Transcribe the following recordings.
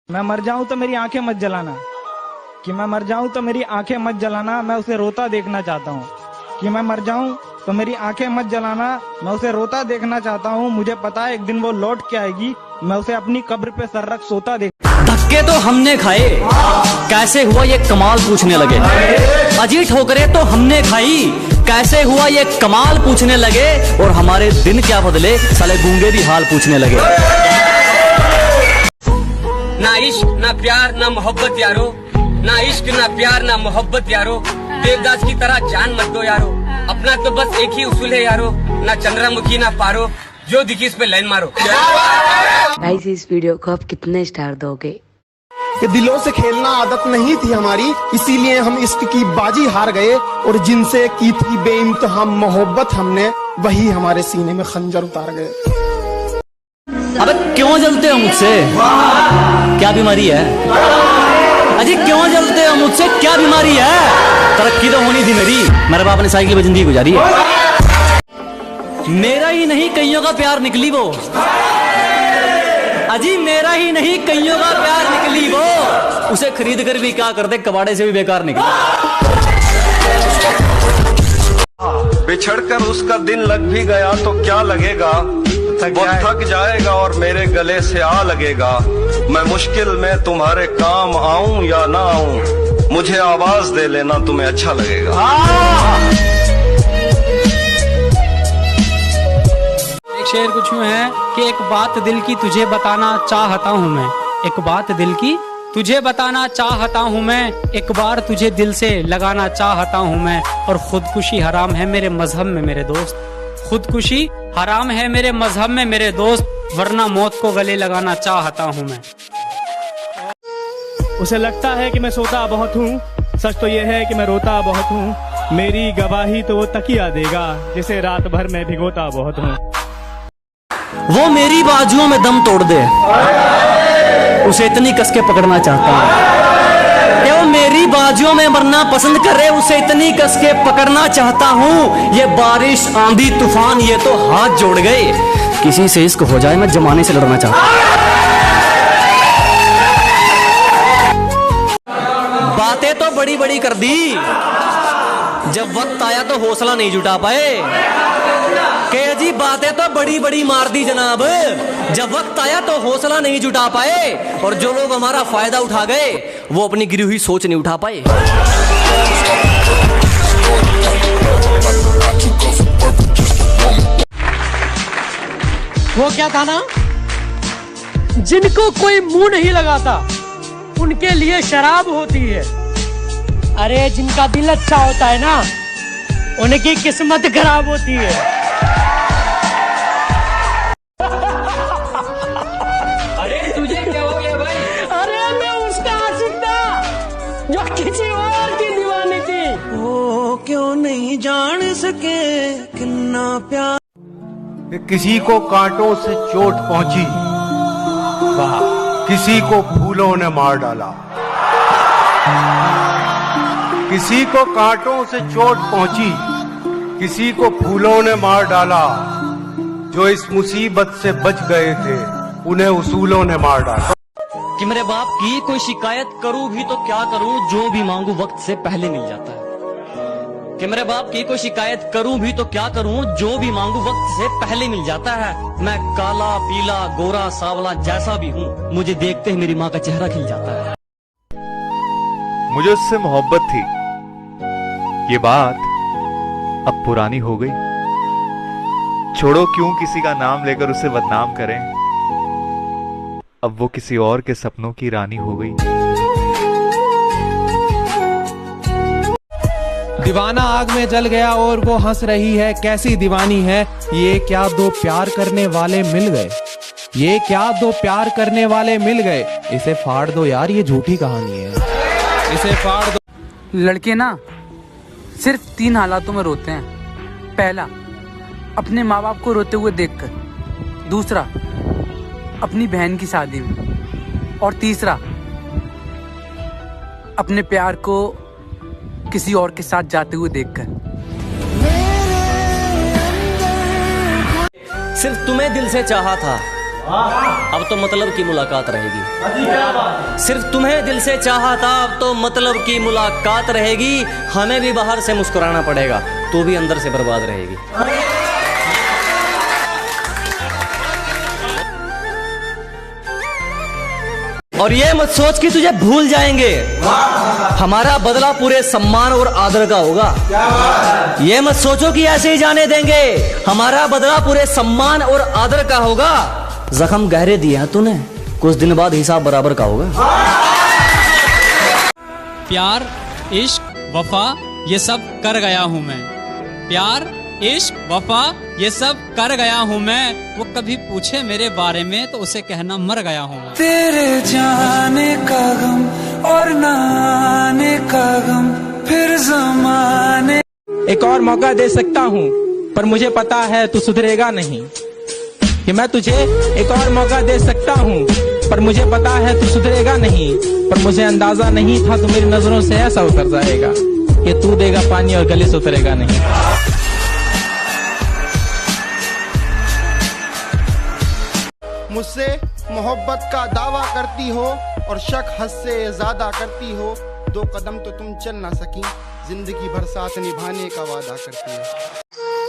मैं मर जाऊं तो मेरी आंखें मत जलाना, कि मैं मर जाऊं तो मेरी आंखें मत जलाना, मैं उसे रोता देखना चाहता हूँ। कि मैं मर जाऊं तो मेरी आंखें मत जलाना, मैं उसे रोता देखना चाहता हूँ। मुझे पता है एक दिन वो लौट के आएगी, मैं उसे अपनी कब्र पे सर रख सोता देख। धक्के तो हमने खाए, कैसे हुआ ये कमाल पूछने लगे। अजी ठोकरे तो हमने खाई, कैसे हुआ ये कमाल पूछने लगे। और हमारे दिन क्या बदले, साले गूंगे भी हाल पूछने लगे। ना इश्क ना प्यार ना मोहब्बत यारो, ना इश्क ना प्यार ना मोहब्बत यारो। देवदास की तरह जान मत दो यारो, अपना तो बस एक ही उसूल है यारो। ना चंद्रमुखी ना पारो, जो दिखी इस पे लाइन मारो। गाइस इस वीडियो को आप कितने स्टार दोगे? कि दिलों से खेलना आदत नहीं थी हमारी, इसीलिए हम इश्क की बाजी हार गए। और जिनसे की थी बेइंतहा मोहब्बत हमने, वही हमारे सीने में खंजर उतार गए। अबे क्यों जलते हो मुझसे, क्या बीमारी है? अजी क्यों जलते हो मुझसे, क्या बीमारी है? तरक्की तो होनी थी मेरे बाप ने साइकिल पे जिंदगी गुजारी है। मेरा ही नहीं कईयों का प्यार निकली वो, अजी मेरा ही नहीं कईयों का प्यार निकली वो। उसे खरीद कर भी क्या करते, कबाड़े से भी बेकार निकली। बिछड़कर उसका दिन लग भी गया तो क्या लगेगा, वो थक जाएगा और मेरे गले से आ लगेगा। मैं मुश्किल में तुम्हारे काम आऊं या ना आऊं, मुझे आवाज दे लेना, तुम्हें अच्छा लगेगा। एक शेर कुछ यूं है कि एक बात दिल की तुझे बताना चाहता हूँ मैं, एक बात दिल की तुझे बताना चाहता हूँ मैं, एक बार तुझे दिल से लगाना चाहता हूँ मैं। और खुदकुशी हराम है मेरे मजहब में मेरे दोस्त, खुदकुशी हराम है मेरे मजहब में मेरे दोस्त, वरना मौत को गले लगाना चाहता हूँ मैं। उसे लगता है कि मैं सोता बहुत हूँ, सच तो ये है कि मैं रोता बहुत हूँ। मेरी गवाही तो वो तकिया देगा, जिसे रात भर मैं भिगोता बहुत हूँ। वो मेरी बाजुओं में दम तोड़ दे, उसे इतनी कस के पकड़ना चाहता हूँ। वो मेरी बाजुओं में मरना पसंद करे, उसे इतनी कस के पकड़ना चाहता हूँ। ये बारिश आंधी तूफान ये तो हाथ जोड़ गए, किसी से इश्क हो जाए मैं जमाने से लड़ना चाहता हूँ। बातें तो बड़ी बड़ी कर दी, जब वक्त आया तो हौसला नहीं जुटा पाए। के जी बातें तो बड़ी बड़ी मार दी जनाब, जब वक्त आया तो हौसला नहीं जुटा पाए। और जो लोग हमारा फायदा उठा गए, वो अपनी गिरी हुई सोच नहीं उठा पाए। वो क्या था ना, जिनको कोई मुंह नहीं लगाता उनके लिए शराब होती है। अरे जिनका दिल अच्छा होता है ना, उनकी किस्मत खराब होती है। अरे तुझे क्या हो गया भाई? अरे मैं उसका आशिक था जो किसी और की दीवानी थी। वो क्यों नहीं जान सके कितना प्यार। किसी को कांटों से चोट पहुंची, किसी को फूलों ने मार डाला। किसी को कांटों से चोट पहुंची, किसी को फूलों ने मार डाला। जो इस मुसीबत से बच गए थे, उन्हें उसूलों ने मार डाला। कि मेरे बाप की कोई शिकायत करूं भी तो क्या करूं, जो भी मांगू वक्त से पहले मिल जाता है। कि मेरे बाप की कोई शिकायत करूं भी तो क्या करूं, जो भी मांगू वक्त से पहले मिल जाता है। मैं काला पीला गोरा सावला जैसा भी हूं, मुझे देखते ही मेरी माँ का चेहरा खिल जाता है। मुझे उससे मोहब्बत थी, ये बात अब पुरानी हो गई। छोड़ो क्यों किसी का नाम लेकर उसे बदनाम करें, अब वो किसी और के सपनों की रानी हो गई। दीवाना आग में जल गया और वो हंस रही है, कैसी दीवानी है। ये क्या दो प्यार करने वाले मिल गए, ये क्या दो प्यार करने वाले मिल गए। इसे फाड़ दो यार, ये झूठी कहानी है, इसे फाड़ दो। लड़के ना सिर्फ 3 हालातों में रोते हैं। पहला, अपने माँ बाप को रोते हुए देखकर। दूसरा, अपनी बहन की शादी में। और तीसरा, अपने प्यार को किसी और के साथ जाते हुए देखकर। सिर्फ तुम्हें दिल से चाहा था, अब तो मतलब की मुलाकात रहेगी। सिर्फ तुम्हें दिल से चाहा था, अब तो मतलब की मुलाकात रहेगी। हमें भी बाहर से मुस्कुराना पड़ेगा, तू भी अंदर से बर्बाद रहेगी। और ये मत सोच कि तुझे भूल जाएंगे, हमारा बदला पूरे सम्मान और आदर का होगा। ये मत सोचो कि ऐसे ही जाने देंगे, हमारा बदला पूरे सम्मान और आदर का होगा। जख्म गहरे दिए हैं तूने, कुछ दिन बाद हिसाब बराबर का होगा। प्यार, इश्क, वफा ये सब कर गया हूँ मैं। प्यार, इश्क, वफा ये सब कर गया हूँ मैं। वो कभी पूछे मेरे बारे में तो उसे कहना मर गया हूँ मैं। तेरे जाने का गम और ना आने का गम, फिर ज़माने। एक और मौका दे सकता हूँ, पर मुझे पता है तू सुधरेगा नहीं। कि मैं तुझे एक और मौका दे सकता हूँ, पर मुझे पता है तू सुधरेगा नहीं। पर मुझे अंदाजा नहीं था तू मेरी नजरों से ऐसा उतर जाएगा कि तू देगा पानी और गले से उतरेगा नहीं। मुझसे मोहब्बत का दावा करती हो और शक हद से ज्यादा करती हो। 2 कदम तो तुम चल ना सकी, जिंदगी भर साथ निभाने का वादा करती हो।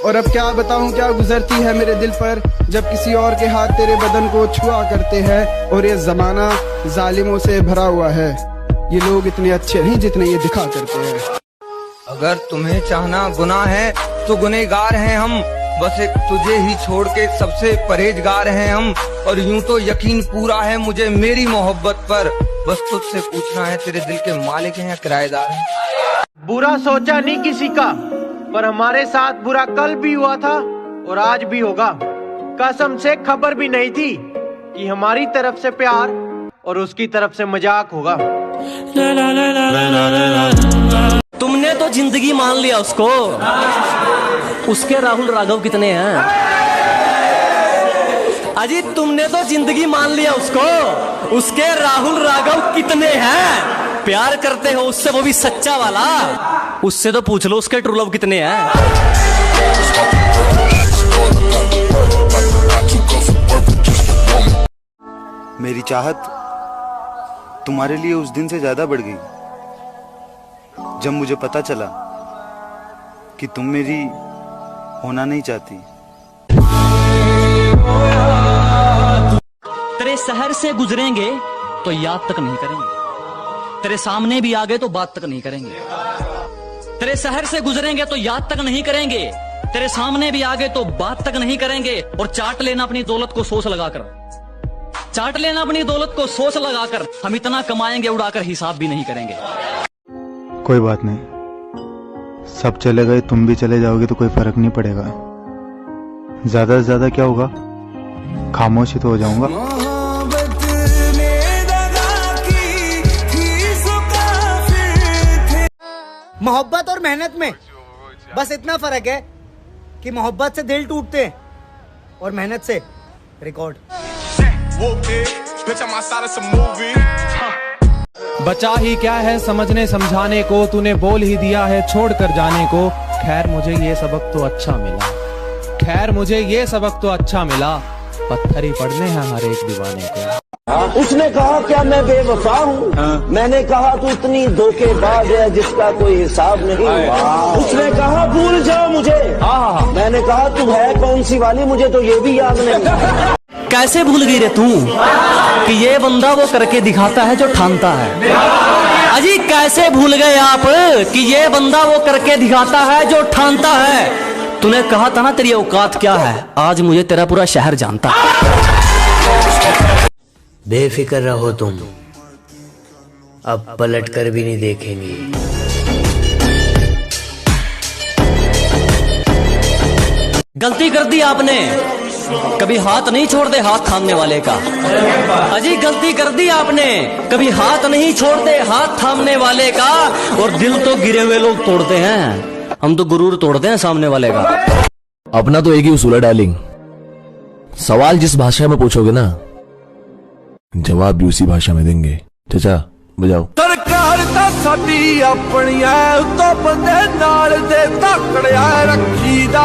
और अब क्या बताऊं क्या गुजरती है मेरे दिल पर, जब किसी और के हाथ तेरे बदन को छुआ करते हैं। और ये जमाना जालिमों से भरा हुआ है, ये लोग इतने अच्छे नहीं जितने ये दिखा करते हैं। अगर तुम्हें चाहना गुनाह है तो गुनहगार हैं हम, बस एक तुझे ही छोड़ के सबसे परहेजगार हैं हम। और यूं तो यकीन पूरा है मुझे मेरी मोहब्बत पर, बस तुझसे पूछना है तेरे दिल के मालिक हैं या किराएदार हैं। बुरा सोचा नहीं किसी का, पर हमारे साथ बुरा कल भी हुआ था और आज भी होगा। कसम से खबर भी नहीं थी कि हमारी तरफ से प्यार और उसकी तरफ से मजाक होगा। तुमने तो जिंदगी मान लिया उसको, उसके राहुल राघव कितने हैं? अजी तुमने तो जिंदगी मान लिया उसको, उसके राहुल राघव कितने हैं? प्यार करते हो उससे, वो भी सच्चा वाला, उससे तो पूछ लो उसके ट्रू लव कितने हैं। मेरी चाहत तुम्हारे लिए उस दिन से ज्यादा बढ़ गई जब मुझे पता चला कि तुम मेरी होना नहीं चाहती। तेरे शहर से गुजरेंगे तो याद तक नहीं करेंगे, तेरे सामने भी आ गए तो बात तक नहीं करेंगे। तेरे शहर से गुजरेंगे तो याद तक नहीं करेंगे, तेरे सामने भी आ गए तो बात तक नहीं करेंगे। और चाट लेना अपनी दौलत को सोच लगाकर, चाट लेना अपनी दौलत को सोच लगाकर। हम इतना कमाएंगे उड़ाकर हिसाब भी नहीं करेंगे। कोई बात नहीं, सब चले गए, तुम भी चले जाओगे तो कोई फर्क नहीं पड़ेगा। ज्यादा से ज्यादा क्या होगा, खामोश ही तो हो जाऊंगा। मोहब्बत और मेहनत में बस इतना फर्क है कि मोहब्बत से दिल टूटते हैं और मेहनत से रिकॉर्ड। बचा ही क्या है समझने समझाने को, तूने बोल ही दिया है छोड़ कर जाने को। खैर मुझे ये सबक तो अच्छा मिला, खैर मुझे ये सबक तो अच्छा मिला, पत्थर ही पड़ने हैं हर एक दीवाने को। उसने कहा क्या मैं बेवफा हूँ, मैंने कहा तू इतनी धोखेबाज है जिसका कोई हिसाब नहीं। उसने कहा भूल जाओ मुझे, मैंने कहा तू है कौन सी वाली, मुझे तो ये भी याद नहीं। कैसे भूल गई रे तू कि ये बंदा वो करके दिखाता है जो ठानता है। अजी कैसे भूल गए आप कि ये बंदा वो करके दिखाता है जो ठानता है। तूने कहा था ना तेरी औकात क्या है, आज मुझे तेरा पूरा शहर जानता है। बेफिक्र रहो तुम, अब पलट कर भी नहीं देखेंगे। गलती कर दी आपने, कभी हाथ नहीं छोड़ते हाथ थामने वाले का। अजी गलती कर दी आपने, कभी हाथ नहीं छोड़ते हाथ थामने वाले का। और दिल तो गिरे हुए लोग तोड़ते हैं, हम तो गुरूर तोड़ते हैं सामने वाले का। अपना तो एक ही उसूल है डार्लिंग, सवाल जिस भाषा में पूछोगे ना जवाब भी उसी भाषा में देंगे। चाचा बजाओ। सरकार ता साडी अपनी है, तो बंदे नाल दे तकड़िया रखी दा।